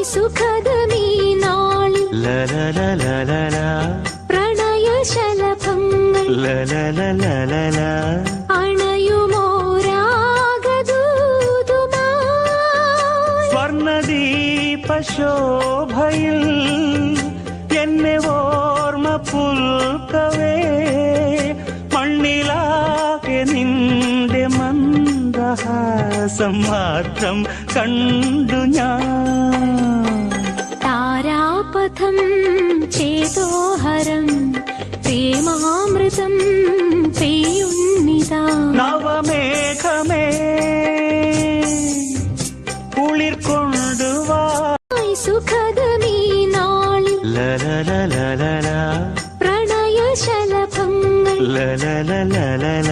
സുഖദമീ നാളിൽ പ്രണയശലഭങ്ങൾ അണയുമോരാഗദൂതുമായി സ്വർണദീപശോഭയിൽ എന്നെ ഓർമ്മ പുൽക്കവേ മണ്ണിലാകെ നിന്റെ മന്ദഹാസം മാത്രം കണ്ടു ഞാൻ. താരാപഥം ചേതോഹരം പ്രേമാമൃതം പെയ്യുന്നിതാ. നവമേഘമേ കുളിർ കൊണ്ടുവാ സുഖദമീ നാളിൽ ലലലലലല പ്രണയശലഭങ്ങൾ ലലലലലല